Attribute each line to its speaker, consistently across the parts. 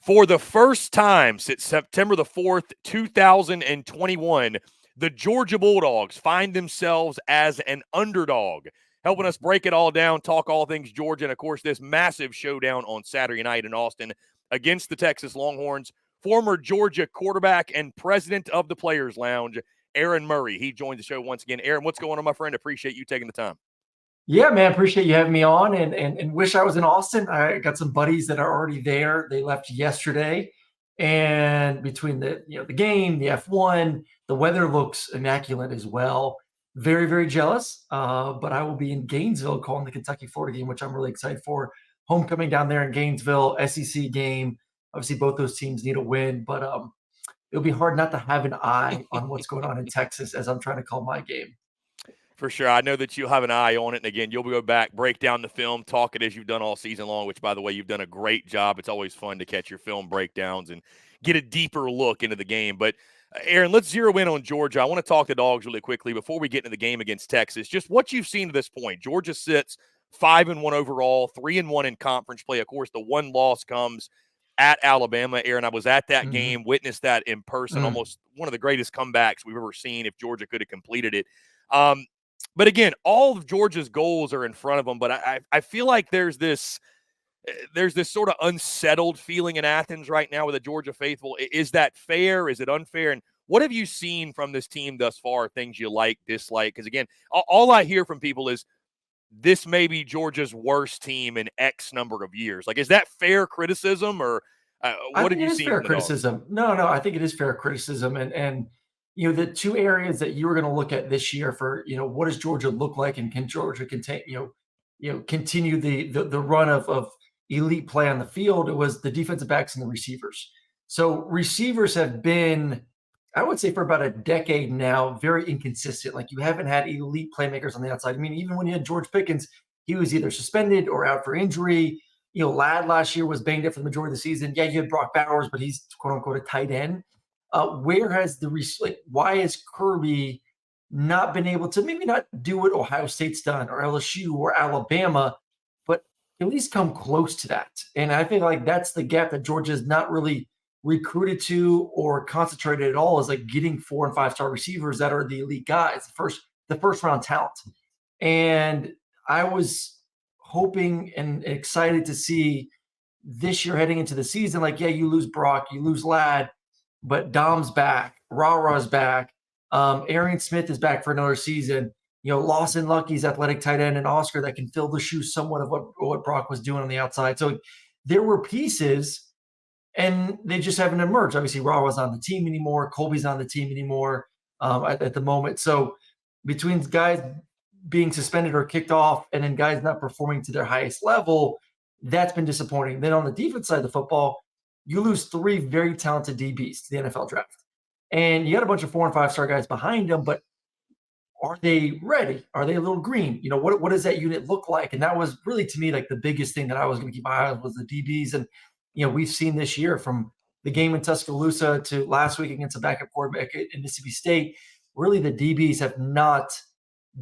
Speaker 1: For the first time since September the 4th, 2021, the Georgia Bulldogs find themselves as an underdog. Helping us break it all down, talk all things Georgia, and of course, this massive showdown on Saturday night in Austin against the Texas Longhorns. Former Georgia quarterback and president of the Players Lounge, Aaron Murray. He joins the show once again. Aaron, what's going on, my friend? Appreciate you taking the time.
Speaker 2: Yeah, man, appreciate you having me on and wish I was in Austin. I got some buddies that are already there. They left yesterday. And between the game, the F1, the weather looks immaculate as well. Very, very jealous. But I will be in Gainesville calling the Kentucky-Florida game, which I'm really excited for. Homecoming down there in Gainesville, SEC game. Obviously, both those teams need a win, but it'll be hard not to have an eye on what's going on in Texas as I'm trying to call my game.
Speaker 1: For sure. I know that you'll have an eye on it. And again, you'll go back, break down the film, talk it as you've done all season long, which, by the way, you've done a great job. It's always fun to catch your film breakdowns and get a deeper look into the game. But, Aaron, let's zero in on Georgia. I want to talk the Dogs really quickly before we get into the game against Texas. Just what you've seen to this point. Georgia sits 5-1 overall, 3-1 in conference play. Of course, the one loss comes at Alabama. Aaron, I was at that game, witnessed that in person, almost one of the greatest comebacks we've ever seen if Georgia could have completed it. But again, all of Georgia's goals are in front of them. But I feel like there's this sort of unsettled feeling in Athens right now with the Georgia faithful. Is that fair? Is it unfair? And what have you seen from this team thus far? Things you like, dislike? Because again, all I hear from people is this may be Georgia's worst team in X number of years. Like, is that fair criticism, or what have you seen?
Speaker 2: Fair criticism. No, I think it is fair criticism, and the two areas that you were going to look at this year for, what does Georgia look like, and can Georgia continue the run of elite play on the field? It was the defensive backs and the receivers. So receivers have been, I would say, for about a decade now, very inconsistent. Like, you haven't had elite playmakers on the outside. I mean, even when you had George Pickens, he was either suspended or out for injury. Ladd last year was banged up for the majority of the season. Yeah, you had Brock Bowers, but he's quote unquote a tight end. Where has why has Kirby not been able to maybe not do what Ohio State's done or LSU or Alabama, but at least come close to that? And I think that's the gap that Georgia's not really recruited to or concentrated at all, is like getting 4- and 5-star receivers that are the elite guys, the first round talent. And I was hoping and excited to see this year heading into the season, you lose Brock, you lose Ladd, but Dom's back, Rah's back, Arian Smith is back for another season. Lawson Lucky's athletic tight end, and Oscar that can fill the shoes somewhat of what Brock was doing on the outside. So there were pieces, and they just haven't emerged. Obviously, Rah was on the team anymore. Colby's on the team anymore at the moment. So between guys being suspended or kicked off and then guys not performing to their highest level, that's been disappointing. Then on the defense side of the football, you lose 3 very talented DBs to the NFL draft. And you got a bunch of 4- and 5-star guys behind them, but are they ready? Are they a little green? What does that unit look like? And that was really, to me, like the biggest thing that I was going to keep my eye on was the DBs. And, we've seen this year, from the game in Tuscaloosa to last week against a backup quarterback in Mississippi State, really the DBs have not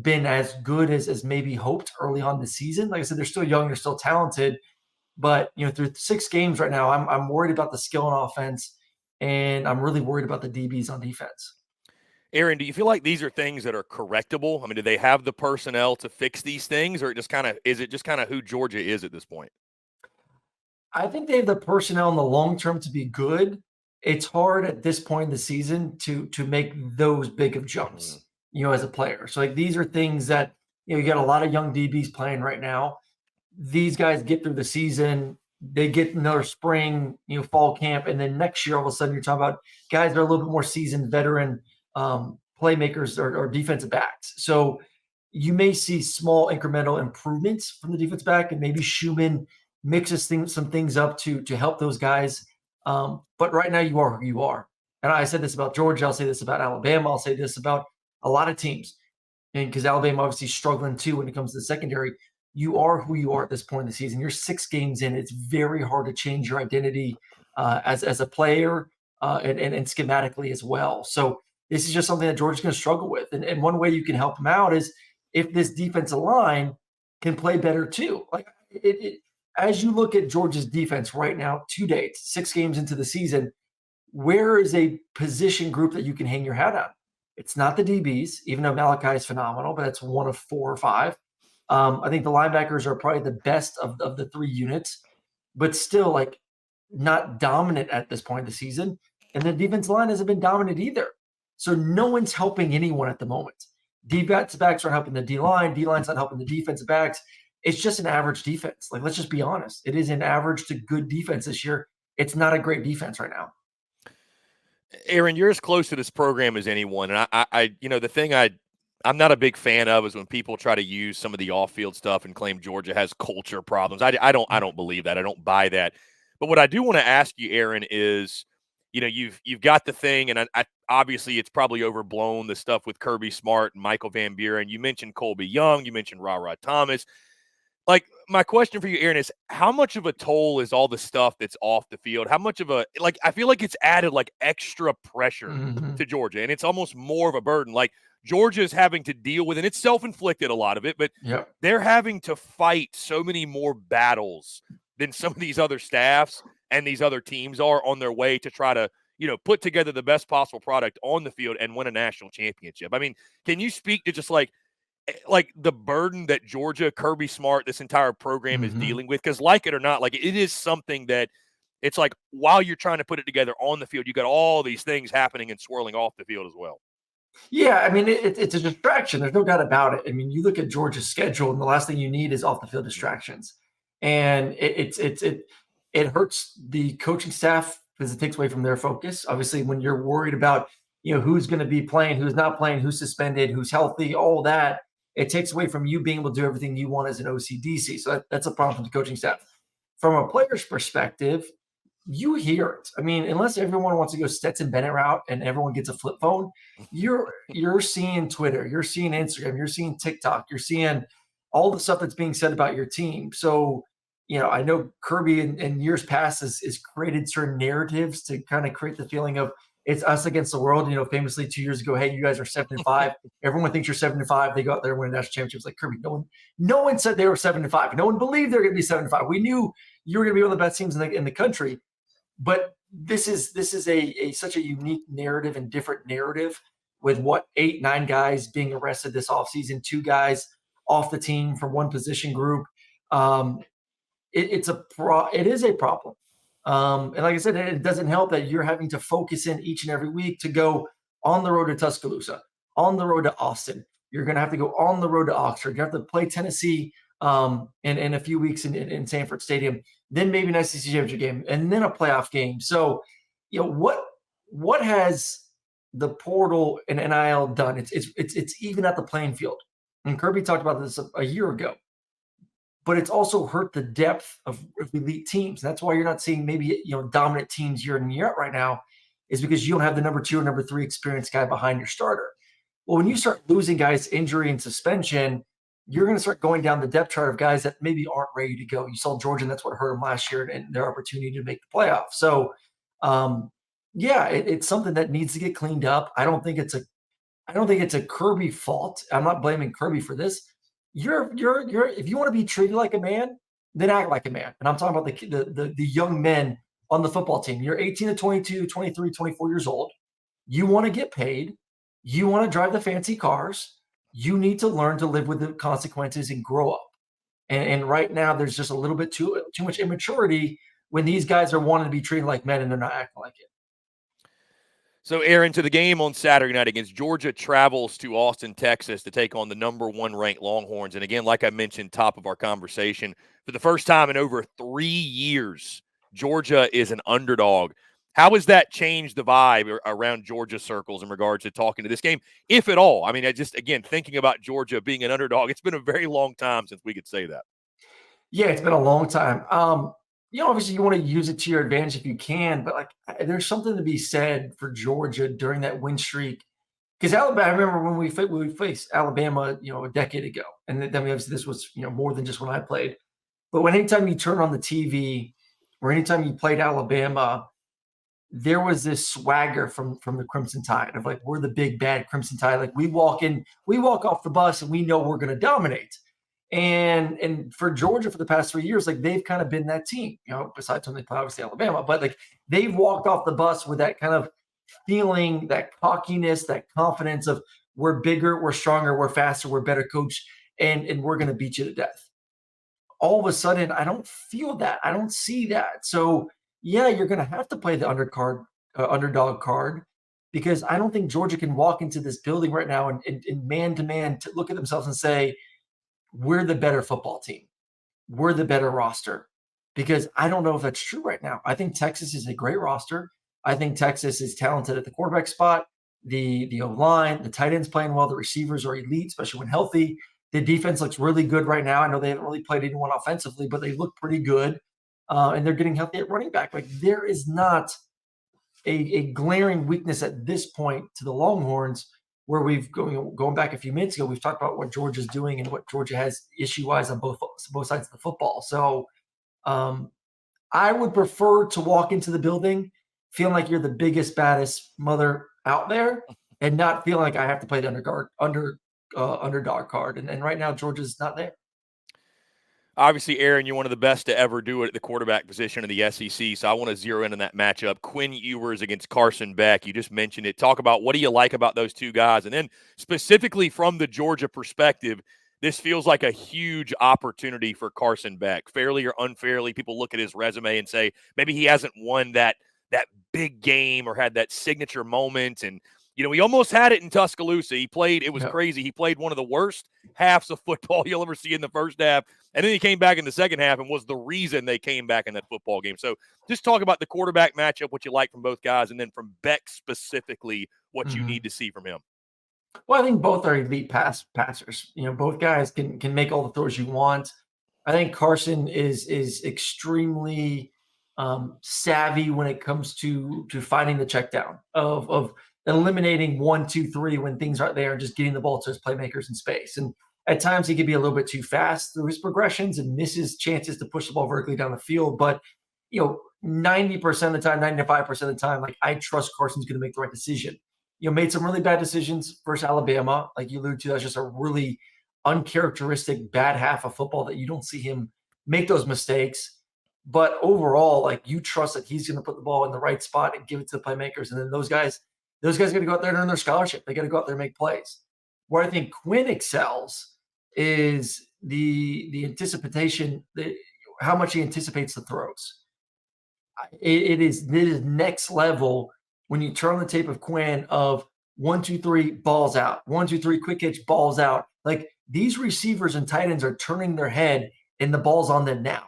Speaker 2: been as good as maybe hoped early on this season. Like I said, they're still young, they're still talented. But, through 6 games right now, I'm worried about the skill on offense, and I'm really worried about the DBs on defense.
Speaker 1: Aaron, do you feel like these are things that are correctable? I mean, do they have the personnel to fix these things, or is it just kind of who Georgia is at this point?
Speaker 2: I think they have the personnel in the long term to be good. It's hard at this point in the season to make those big of jumps, as a player. So these are things that, you got a lot of young DBs playing right now. These guys get through the season, they get another spring, fall camp, and then next year, all of a sudden, you're talking about guys that are a little bit more seasoned, veteran playmakers or defensive backs. So you may see small incremental improvements from the defense back, and maybe Schumann mixes some things up to help those guys. But right now, you are who you are. And I said this about Georgia. I'll say this about Alabama. I'll say this about a lot of teams. And because Alabama obviously struggling too when it comes to the secondary. You are who you are at this point in the season. You're 6 games in. It's very hard to change your identity as a player and schematically as well. So this is just something that Georgia's going to struggle with. And one way you can help them out is if this defensive line can play better too. as you look at Georgia's defense right now, to date, 6 games into the season, where is a position group that you can hang your hat on? It's not the DBs, even though Malachi is phenomenal, but that's one of 4 or 5. I think the linebackers are probably the best of the 3 units, but still, like, not dominant at this point of the season. And the defense line hasn't been dominant either. So no one's helping anyone at the moment. Defensive backs aren't helping the D line. D line's not helping the defensive backs. It's just an average defense. Like, let's just be honest. It is an average to good defense this year. It's not a great defense right now.
Speaker 1: Aaron, you're as close to this program as anyone, and the thing I'm not a big fan of is when people try to use some of the off-field stuff and claim Georgia has culture problems. I don't believe that. I don't buy that. But what I do want to ask you, Aaron, is, you've got the thing, and I obviously it's probably overblown, the stuff with Kirby Smart and Michael Van Buren. You mentioned Colby Young. You mentioned RaRa Thomas. Like, my question for you, Aaron, is how much of a toll is all the stuff that's off the field? How much of I feel like it's added like extra pressure to Georgia, and it's almost more of a burden. Like, Georgia's having to deal with, and it's self-inflicted, a lot of it, but they're having to fight so many more battles than some of these other staffs and these other teams are on their way to try to, put together the best possible product on the field and win a national championship. I mean, can you speak to just like the burden that Georgia, Kirby Smart, this entire program is dealing with? Because, like it or not, like, it is something that it's like, while you're trying to put it together on the field, you got all these things happening and swirling off the field as well.
Speaker 2: Yeah, I mean, it's a distraction. There's no doubt about it. I mean, you look at Georgia's schedule, and the last thing you need is off the field distractions, and it hurts the coaching staff because it takes away from their focus. Obviously, when you're worried about who's going to be playing, who's not playing, who's suspended, who's healthy, all that, it takes away from you being able to do everything you want as an OCDC. So that's a problem from the coaching staff. From a player's perspective, you hear it. I mean, unless everyone wants to go Stetson Bennett route and everyone gets a flip phone, you're seeing Twitter, you're seeing Instagram, you're seeing TikTok, you're seeing all the stuff that's being said about your team. So, I know Kirby in years past has created certain narratives to kind of create the feeling of it's us against the world. Famously 2 years ago, hey, you guys are 7-5. Everyone thinks you're 7-5. They go out there and win a national championship. Like, Kirby, no one said they were 7-5. No one believed they were going to be 7-5. We knew you were going to be one of the best teams in the country. But this is such a unique narrative and different narrative with 8, 9 guys being arrested this offseason, 2 guys off the team from one position group. It is a problem. And like I said, it doesn't help that you're having to focus in each and every week to go on the road to Tuscaloosa, on the road to Austin. You're going to have to go on the road to Oxford. You have to play Tennessee in a few weeks in Sanford Stadium, then maybe an SEC championship game, and then a playoff game. So, what has the portal and NIL done? It's even at the playing field. And Kirby talked about this a year ago. But it's also hurt the depth of elite teams. That's why you're not seeing maybe dominant teams year in and year out right now, is because you don't have the number 2 or number 3 experienced guy behind your starter. Well, when you start losing guys to injury and suspension, you're going to start going down the depth chart of guys that maybe aren't ready to go. You saw Georgia, and that's what hurt them last year and their opportunity to make the playoffs. So, it's something that needs to get cleaned up. I don't think it's a Kirby fault. I'm not blaming Kirby for this. You're if you want to be treated like a man, then act like a man. And I'm talking about the young men on the football team. You're 18 to 22, 23, 24 years old. You want to get paid. You want to drive the fancy cars. You need to learn to live with the consequences and grow up. And right now, there's just a little bit too much immaturity when these guys are wanting to be treated like men and they're not acting like it.
Speaker 1: So, Aaron, to the game on Saturday night against Georgia, travels to Austin, Texas to take on the number 1 ranked Longhorns. And again, like I mentioned, top of our conversation, for the first time in over 3 years, Georgia is an underdog. How has that changed the vibe around Georgia circles in regards to talking to this game, if at all? I mean, again, thinking about Georgia being an underdog, it's been a very long time since we could say that.
Speaker 2: Yeah, it's been a long time. Obviously you want to use it to your advantage if you can, but there's something to be said for Georgia during that win streak. Because Alabama, I remember when we faced Alabama, a decade ago, and then obviously this was more than just when I played. But anytime you turn on the TV or anytime you played Alabama, there was this swagger from the Crimson Tide of we're the big bad Crimson Tide. We walk off the bus and we know we're going to dominate. And for Georgia for the past 3 years, like they've kind of been that team, besides when they play obviously Alabama, but like they've walked off the bus with that kind of feeling, that cockiness, that confidence of we're bigger, we're stronger, we're faster, we're better coached, and we're going to beat you to death. All of a sudden, I don't feel that. I don't see that. So yeah, you're going to have to play the underdog card, because I don't think Georgia can walk into this building right now and man to man to look at themselves and say, we're the better football team. We're the better roster, because I don't know if that's true right now. I think Texas is a great roster. I think Texas is talented at the quarterback spot. The O-line, the tight ends playing well. The receivers are elite, especially when healthy. The defense looks really good right now. I know they haven't really played anyone offensively, but they look pretty good. And they're getting healthy at running back. Like there is not a glaring weakness at this point to the Longhorns, where we've going back a few minutes ago, we've talked about what Georgia's doing and what Georgia has issue-wise on both sides of the football. So I would prefer to walk into the building feeling like you're the biggest, baddest mother out there, and not feeling like I have to play the underdog card. And right now, Georgia's not there.
Speaker 1: Obviously, Aaron, you're one of the best to ever do it at the quarterback position in the SEC, so I want to zero in on that matchup. Quinn Ewers against Carson Beck. You just mentioned it. Talk about what do you like about those two guys? And then specifically from the Georgia perspective, this feels like a huge opportunity for Carson Beck. Fairly or unfairly, people look at his resume and say maybe he hasn't won that big game or had that signature moment. And, he almost had it in Tuscaloosa. It was crazy. He played one of the worst halves of football you'll ever see in the first half. And then he came back in the second half and was the reason they came back in that football game. So just talk about the quarterback matchup, what you like from both guys, and then from Beck specifically, what you need to see from him.
Speaker 2: Well, I think both are elite passers. Both guys can make all the throws you want. I think Carson is extremely savvy when it comes to finding the check down of eliminating 1, 2, 3 when things aren't there, and just getting the ball to his playmakers in space. And at times he can be a little bit too fast through his progressions and misses chances to push the ball vertically down the field. But 90% of the time, 95% of the time, like I trust Carson's going to make the right decision. Made some really bad decisions versus Alabama, like you alluded to. That's just a really uncharacteristic bad half of football that you don't see him make those mistakes. But overall, like you trust that he's going to put the ball in the right spot and give it to the playmakers. And then those guys got to go out there and earn their scholarship. They got to go out there and make plays. Where I think Quinn excels is the anticipation, how much he anticipates the throws. It is next level when you turn on the tape of Quinn of 1, 2, 3 balls out, 1, 2, 3 quick hitch balls out. Like these receivers and tight ends are turning their head and the ball's on them now.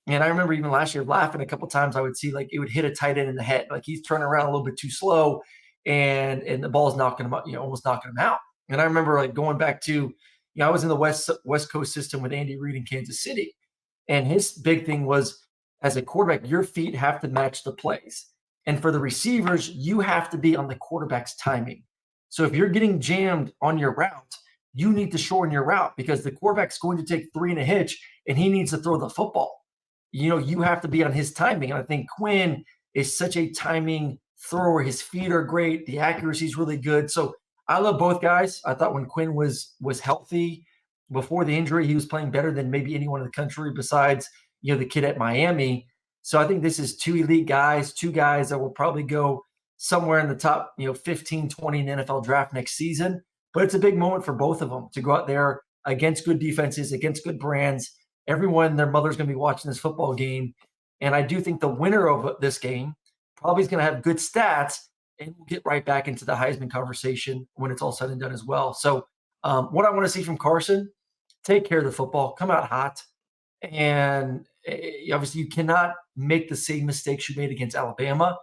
Speaker 2: And I remember even last year laughing a couple times. I would see like it would hit a tight end in the head, like he's turning around a little bit too slow, and the ball's knocking him out, almost knocking him out. And I remember like going back to, I was in the West Coast system with Andy Reid in Kansas City, and his big thing was, as a quarterback, your feet have to match the plays. And for the receivers, you have to be on the quarterback's timing. So if you're getting jammed on your route, you need to shorten your route, because the quarterback's going to take 3 and a hitch and he needs to throw the football. You have to be on his timing. And I think Quinn is such a timing thrower. His feet are great. The accuracy is really good. So I love both guys. I thought when Quinn was healthy before the injury, he was playing better than maybe anyone in the country besides, the kid at Miami. So I think this is 2 elite guys, 2 guys that will probably go somewhere in the top, 15, 20 in the NFL draft next season. But it's a big moment for both of them to go out there against good defenses, against good brands. Everyone, their mother's going to be watching this football game. And I do think the winner of this game probably is going to have good stats, and we'll get right back into the Heisman conversation when it's all said and done as well. So what I want to see from Carson, take care of the football, come out hot. And obviously you cannot make the same mistakes you made against Alabama.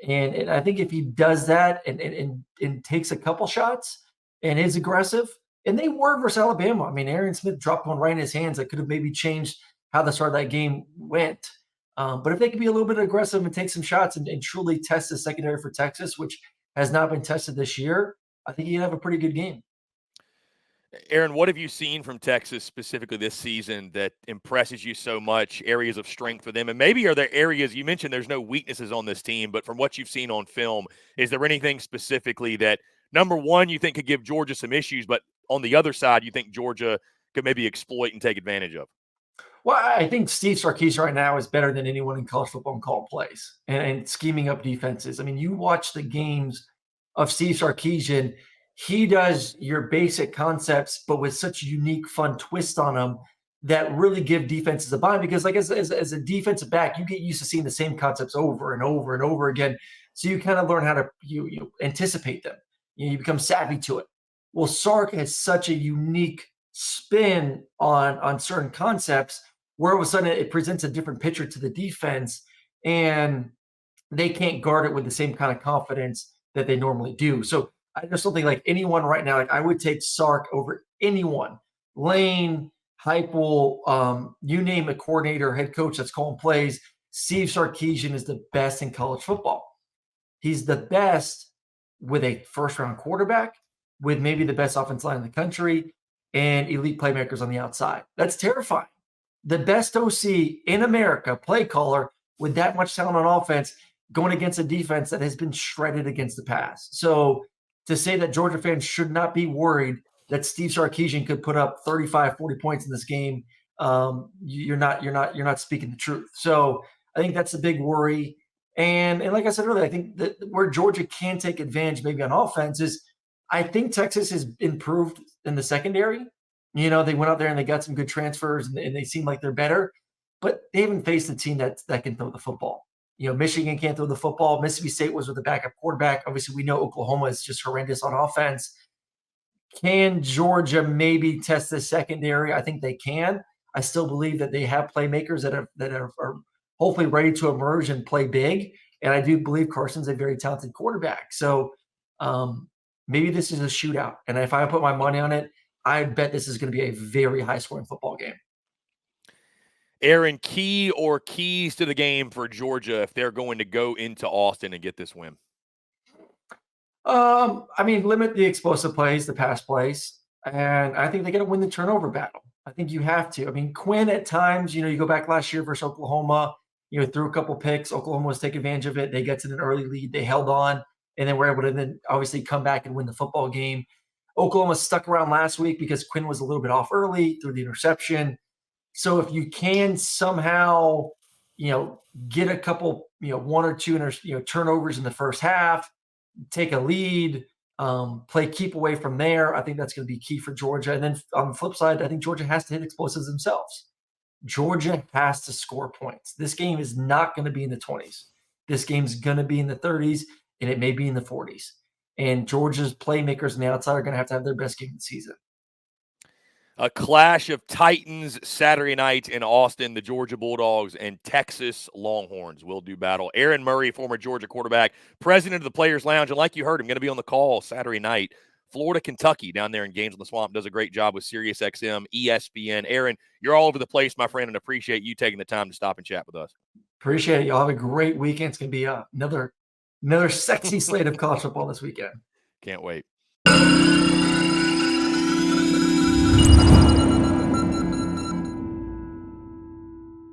Speaker 2: And I think if he does that and takes a couple shots and is aggressive, and they were versus Alabama. I mean, Aaron Smith dropped one right in his hands that could have maybe changed how the start of that game went. But if they can be a little bit aggressive and take some shots and truly test the secondary for Texas, which has not been tested this year, I think you have a pretty good game.
Speaker 1: Aaron, what have you seen from Texas specifically this season that impresses you so much, areas of strength for them? And maybe are there areas, you mentioned there's no weaknesses on this team, but from what you've seen on film, is there anything specifically that, number one, you think could give Georgia some issues, but on the other side, you think Georgia could maybe exploit and take advantage of?
Speaker 2: Well, I think Steve Sarkisian right now is better than anyone in college football in call plays and scheming up defenses. I mean, you watch the games of Steve Sarkisian, he does your basic concepts, but with such a unique, fun twist on them that really give defenses a bind. Because, like, as a defensive back, you get used to seeing the same concepts over and over and over again. So you kind of learn how to you anticipate them. You become savvy to it. Well, Sark has such a unique spin on certain concepts where all of a sudden it presents a different picture to the defense, and they can't guard it with the same kind of confidence that they normally do. So I just don't think like anyone right now, like I would take Sark over anyone. Lane, Heupel, you name a coordinator, head coach that's calling plays. Steve Sarkisian is the best in college football. He's the best with a first-round quarterback, with maybe the best offensive line in the country, and elite playmakers on the outside. That's terrifying. The best OC in America, play caller, with that much talent on offense, going against a defense that has been shredded against the pass. So to say that Georgia fans should not be worried that Steve Sarkisian could put up 35, 40 points in this game, you're not speaking the truth. So I think that's a big worry. And like I said earlier, I think that where Georgia can take advantage maybe on offense is I think Texas has improved in the secondary. You know, they went out there and they got some good transfers and they seem like they're better, but they haven't faced a team that can throw the football. You know, Michigan can't throw the football. Mississippi State was with a backup quarterback. Obviously, we know Oklahoma is just horrendous on offense. Can Georgia maybe test the secondary? I think they can. I still believe that they have playmakers that are hopefully ready to emerge and play big. And I do believe Carson's a very talented quarterback. So maybe this is a shootout. And if I put my money on it, I bet this is going to be a very high-scoring football game.
Speaker 1: Aaron, key or keys to the game for Georgia if they're going to go into Austin and get this win?
Speaker 2: I mean, limit the explosive plays, the pass plays, and I think they got to win the turnover battle. I think you have to. I mean, Quinn at times, you go back last year versus Oklahoma, threw a couple picks. Oklahoma was taking advantage of it. They got to an early lead. They held on, and then were able to then obviously come back and win the football game. Oklahoma stuck around last week because Quinn was a little bit off early through the interception. So if you can somehow, get a couple, one or two, turnovers in the first half, take a lead, play keep away from there, I think that's going to be key for Georgia. And then on the flip side, I think Georgia has to hit explosives themselves. Georgia has to score points. This game is not going to be in the 20s. This game's going to be in the 30s, and it may be in the 40s. And Georgia's playmakers on the outside are going to have their best game of the season.
Speaker 1: A clash of titans Saturday night in Austin. The Georgia Bulldogs and Texas Longhorns will do battle. Aaron Murray, former Georgia quarterback, president of the Players Lounge, and like you heard, I'm going to be on the call Saturday night. Florida, Kentucky, down there in Games on the Swamp, does a great job with SiriusXM, ESPN. Aaron, you're all over the place, my friend, and appreciate you taking the time to stop and chat with us.
Speaker 2: Appreciate it. Y'all have a great weekend. It's going to be another sexy slate of college football this weekend.
Speaker 1: Can't wait.